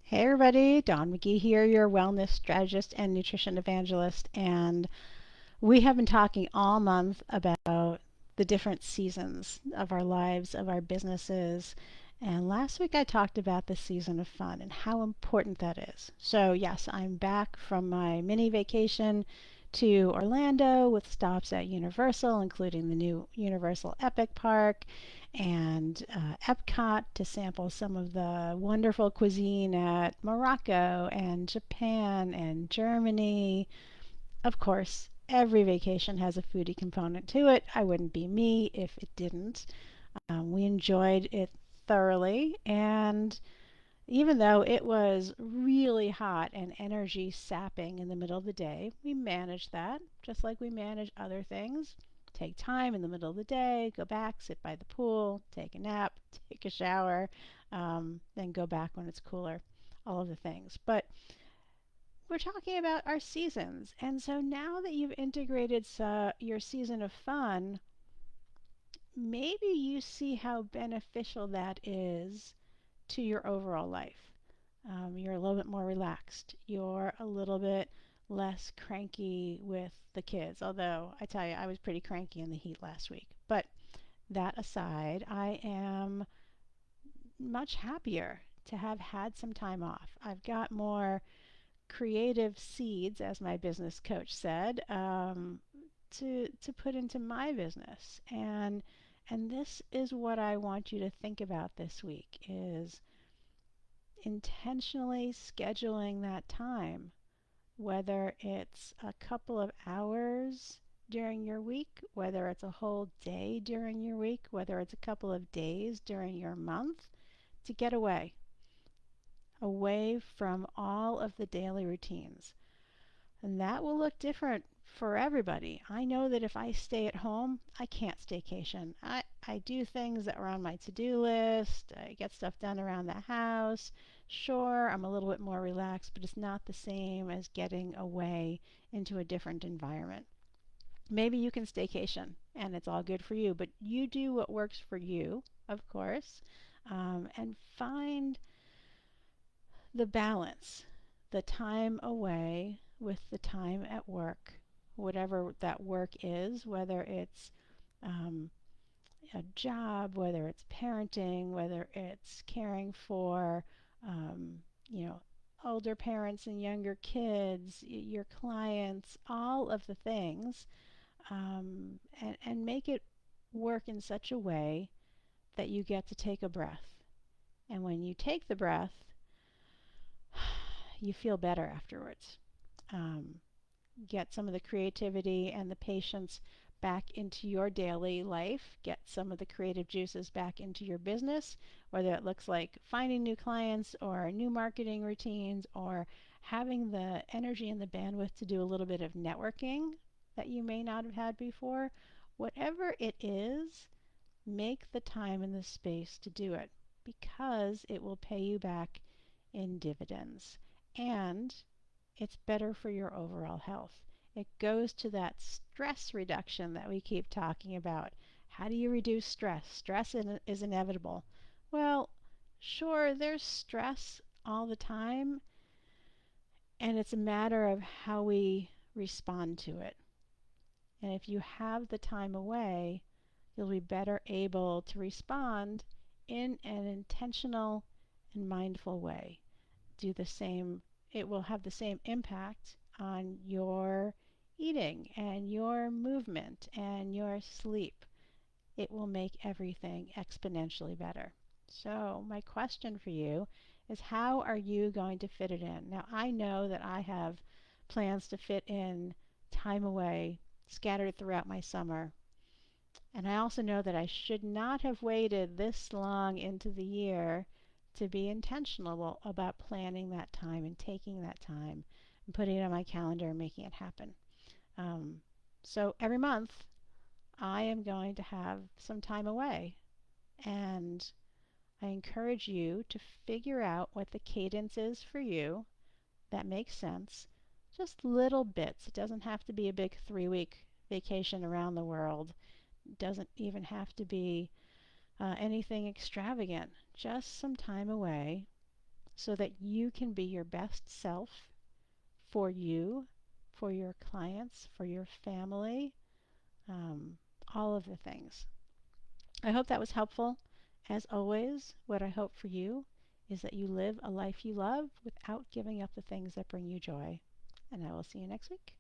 Hey everybody, Dawn McGee here, your wellness strategist and nutrition evangelist. And we have been talking all month about the different seasons of our lives, of our businesses. And last week I talked about the season of fun and how important that is. So, yes, I'm back from my mini vacation to Orlando with stops at Universal, including the new Universal Epic Park and Epcot to sample some of the wonderful cuisine at Morocco and Japan and Germany. Of course, every vacation has a foodie component to it. I wouldn't be me if it didn't. We enjoyed it thoroughly, and even though it was really hot and energy sapping in the middle of the day, we managed that just like we manage other things. Take time in the middle of the day, go back, sit by the pool, take a nap, take a shower, then go back when it's cooler, all of the things. But we're talking about our seasons. And so now that you've integrated your season of fun, maybe you see how beneficial that is to your overall life. You're a little bit more relaxed. You're a little bit less cranky with the kids. Although I tell you, I was pretty cranky in the heat last week. But that aside, I am much happier to have had some time off. I've got more creative seeds, as my business coach said, to put into my business. And this is what I want you to think about this week is intentionally scheduling that time, whether it's a couple of hours during your week, whether it's a whole day during your week, whether it's a couple of days during your month, to get away from all of the daily routines. And that will look different for everybody. I know that if I stay at home, I can't staycation. I do things that are on my to-do list. I get stuff done around the house. Sure, I'm a little bit more relaxed, but it's not the same as getting away into a different environment. Maybe you can staycation and it's all good for you, but you do what works for you, of course, and find the balance, the time away with the time at work, whatever that work is, whether it's um, a job, whether it's parenting, whether it's caring for, um, you know, older parents and younger kids, your clients, all of the things, and make it work in such a way that you get to take a breath. And when you take the breath, you feel better afterwards. Um, get some of the creativity and the patience back into your daily life. Get some of the creative juices back into your business, whether it looks like finding new clients or new marketing routines or having the energy and the bandwidth to do a little bit of networking that you may not have had before. Whatever it is, make the time and the space to do it because it will pay you back in dividends. And it's better for your overall health. It goes to that stress reduction that we keep talking about. How do you reduce stress? Stress is inevitable. Well, sure, there's stress all the time, and it's a matter of how we respond to it. And if you have the time away, you'll be better able to respond in an intentional and mindful way. Do the same, it will have the same impact on your eating and your movement and your sleep. It will make everything exponentially better. So, my question for you is how are you going to fit it in? Now, I know that I have plans to fit in time away scattered throughout my summer. And I also know that I should not have waited this long into the year to be intentional about planning that time and taking that time and putting it on my calendar and making it happen. Um, so every month, I am going to have some time away. And I encourage you to figure out what the cadence is for you that makes sense. Just little bits. It doesn't have to be a big 3 week vacation around the world. It doesn't even have to be anything extravagant. Just some time away so that you can be your best self for you, for your clients, for your family, um, all of the things. I hope that was helpful. As always, what I hope for you is that you live a life you love without giving up the things that bring you joy. And I will see you next week.